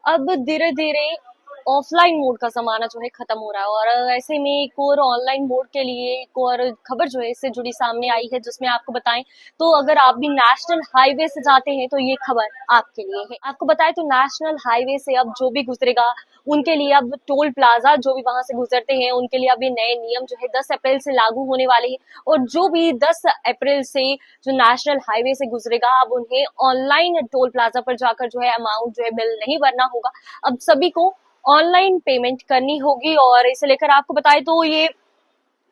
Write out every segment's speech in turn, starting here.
अब धीरे धीरे ऑफलाइन मोड का जमाना जो है खत्म हो रहा है और ऐसे में एक और ऑनलाइन मोड के लिए एक और खबर जो है इससे जुड़ी सामने आई है जिसमें आपको बताएं तो अगर आप भी नेशनल हाईवे से जाते हैं तो ये खबर आपके लिए है। आपको बताएं तो नेशनल हाईवे से अब जो भी गुजरेगा उनके लिए अब टोल प्लाजा जो भी वहां से गुजरते हैं उनके लिए अब ये नए नियम जो है 10 अप्रैल से लागू होने वाले हैं और जो भी 10 अप्रैल से जो नेशनल हाईवे से गुजरेगा अब उन्हें ऑनलाइन टोल प्लाजा पर जाकर जो है अमाउंट जो है बिल नहीं भरना होगा। अब सभी को ऑनलाइन पेमेंट करनी होगी और इसे लेकर आपको बताएं तो ये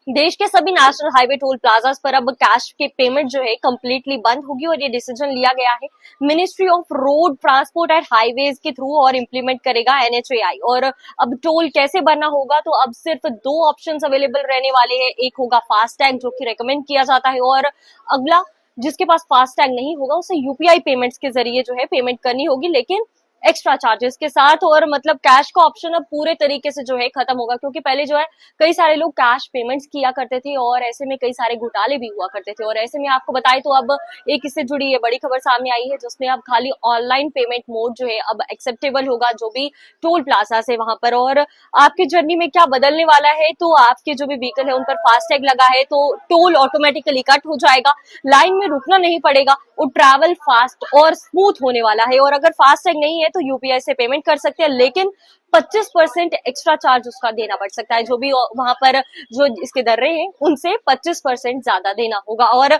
देश के सभी नेशनल हाईवे टोल प्लाजा पर अब कैश के पेमेंट जो है कंप्लीटली बंद होगी और ये डिसीजन लिया गया है ministry of road transport and highways के थ्रू और इम्प्लीमेंट करेगा एनएचएआई। और अब टोल कैसे भरना होगा तो अब सिर्फ दो ऑप्शंस अवेलेबल रहने वाले हैं, एक होगा फास्टैग जो कि रेकमेंड किया जाता है और अगला जिसके पास फास्टैग नहीं होगा उसे यूपीआई पेमेंट्स के जरिए जो है पेमेंट करनी होगी लेकिन एक्स्ट्रा चार्जेस के साथ। और मतलब कैश का ऑप्शन अब पूरे तरीके से जो है खत्म होगा क्योंकि पहले जो है कई सारे लोग कैश पेमेंट्स किया करते थे और ऐसे में कई सारे घोटाले भी हुआ करते थे और ऐसे में आपको बताएं तो अब एक इससे जुड़ी ये बड़ी खबर सामने आई है जिसमें अब खाली ऑनलाइन पेमेंट मोड जो है अब एक्सेप्टेबल होगा जो भी टोल प्लाजा है वहां पर। और आपकी जर्नी में क्या बदलने वाला है तो आपके जो भी व्हीकल है उन पर फास्टैग लगा है तो टोल ऑटोमेटिकली कट हो जाएगा, लाइन में रुकना नहीं पड़ेगा और ट्रैवल फास्ट और स्मूथ होने वाला है। और अगर फास्टैग नहीं है तो यूपीआई से पेमेंट कर सकते हैं लेकिन 25% एक्स्ट्रा चार्ज उसका देना पड़ सकता है, जो भी वहां पर जो इसके दर्रे हैं उनसे 25% ज्यादा देना होगा। और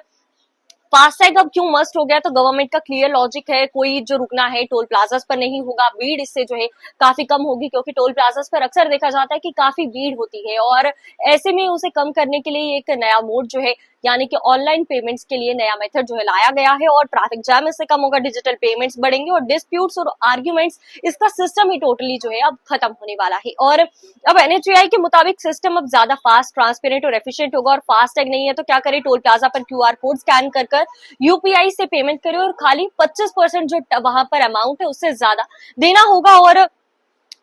फास्टैग अब क्यों मस्ट हो गया तो गवर्नमेंट का क्लियर लॉजिक है, कोई जो रुकना है टोल प्लाजास पर नहीं होगा, भीड़ इससे जो है काफी कम होगी क्योंकि टोल प्लाजास पर अक्सर देखा जाता है कि काफी भीड़ होती है और ऐसे में उसे कम करने के लिए एक नया मोड जो है यानी कि ऑनलाइन पेमेंट्स के लिए नया मेथड जो है लाया गया है और ट्रैफिक जाम इससे कम होगा, डिजिटल पेमेंट्स बढ़ेंगे और डिस्प्यूट्स और आर्ग्यूमेंट्स इसका सिस्टम ही टोटली जो है अब खत्म होने वाला है। और अब एनएचएआई के मुताबिक सिस्टम अब ज्यादा फास्ट, ट्रांसपेरेंट और एफिशिएंट होगा। और फास्टैग नहीं है तो क्या करे, टोल प्लाजा पर क्यूआर कोड स्कैन कर यूपीआई से पेमेंट करे और खाली 25% जो वहां पर अमाउंट है उससे ज्यादा देना होगा। और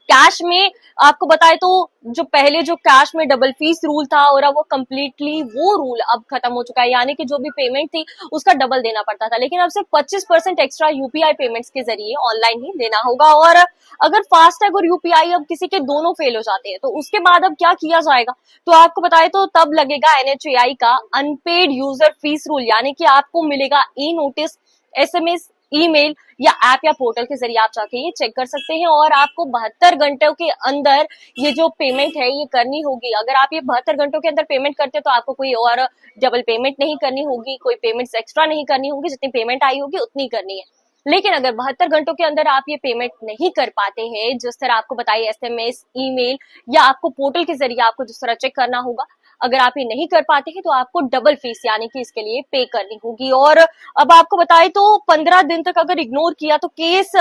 कैश में आपको बताए तो जो पहले जो कैश में डबल फीस रूल था और अब वो कंप्लीटली वो रूल अब खत्म हो चुका है, यानी कि जो भी पेमेंट थी उसका डबल देना पड़ता था लेकिन अब सिर्फ 25% एक्स्ट्रा यूपीआई पेमेंट्स के जरिए ऑनलाइन ही देना होगा। और अगर फास्टैग और यूपीआई अब किसी के दोनों फेल हो जाते हैं तो उसके बाद अब क्या किया जाएगा तो आपको बताए तो तब लगेगा एनएचएआई का अनपेड यूजर फीस रूल, यानी कि आपको मिलेगा ई नोटिस, एसएमएस, ईमेल या ऐप या पोर्टल के जरिए आप जाके ये चेक कर सकते हैं और आपको 72 घंटों के अंदर ये जो पेमेंट है ये करनी होगी। अगर आप ये 72 घंटों के अंदर पेमेंट करते हैं तो आपको कोई और डबल पेमेंट नहीं करनी होगी, कोई पेमेंट एक्स्ट्रा नहीं करनी होगी, जितनी पेमेंट आई होगी उतनी करनी है। लेकिन अगर 72 घंटों के अंदर आप ये पेमेंट नहीं कर पाते हैं, जिस तरह आपको बताइए एसएमएस, ईमेल या आपको पोर्टल के जरिए आपको जिस तरह चेक करना होगा, अगर आप ये नहीं कर पाते हैं तो आपको डबल फीस यानी कि इसके लिए पे करनी होगी। और अब आपको बताएं तो 15 दिन तक अगर इग्नोर किया तो केस,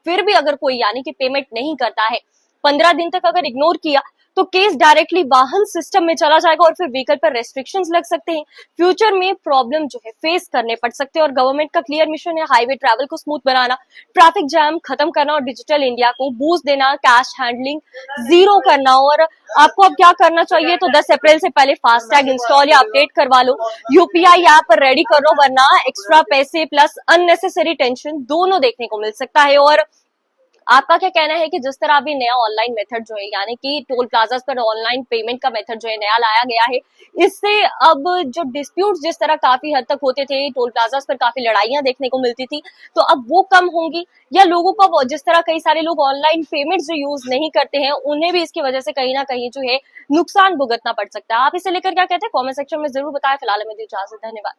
फिर भी अगर कोई यानी कि पेमेंट नहीं करता है 15 दिन तक अगर इग्नोर किया तो केस डायरेक्टली वाहन सिस्टम में चला जाएगा और फिर व्हीकल पर रेस्ट्रिक्शंस लग सकते हैं, फ्यूचर में प्रॉब्लम जो है फेस करने पड़ सकते हैं। और गवर्नमेंट का क्लियर मिशन है हाईवे ट्रैवल को स्मूथ बनाना, ट्रैफिक जैम खत्म करना और डिजिटल इंडिया को बूस्ट देना, कैश हैंडलिंग जीरो करना। और आपको अब क्या करना चाहिए तो 10 अप्रैल से पहले फास्टैग इंस्टॉल या अपडेट करवा लो, यूपीआई ऐप रेडी कर लो वरना एक्स्ट्रा पैसे प्लस अननेसेसरी टेंशन दोनों देखने को मिल सकता है। और आपका क्या कहना है कि जिस तरह अभी नया ऑनलाइन मेथड जो है यानी कि टोल प्लाजा पर ऑनलाइन पेमेंट का मेथड जो है नया लाया गया है, इससे अब जो डिस्प्यूट जिस तरह काफी हद तक होते थे, टोल प्लाजा पर काफी लड़ाइयां देखने को मिलती थी, तो अब वो कम होंगी या लोगों को जिस तरह कई सारे लोग ऑनलाइन पेमेंट जो यूज नहीं करते हैं उन्हें भी इसकी वजह से कहीं ना कहीं जो है नुकसान भुगतना पड़ सकता है। आप इसे लेकर क्या कहते हैं कॉमेंट सेक्शन में जरूर बताएं। फिलहाल हमें इजाजत, धन्यवाद।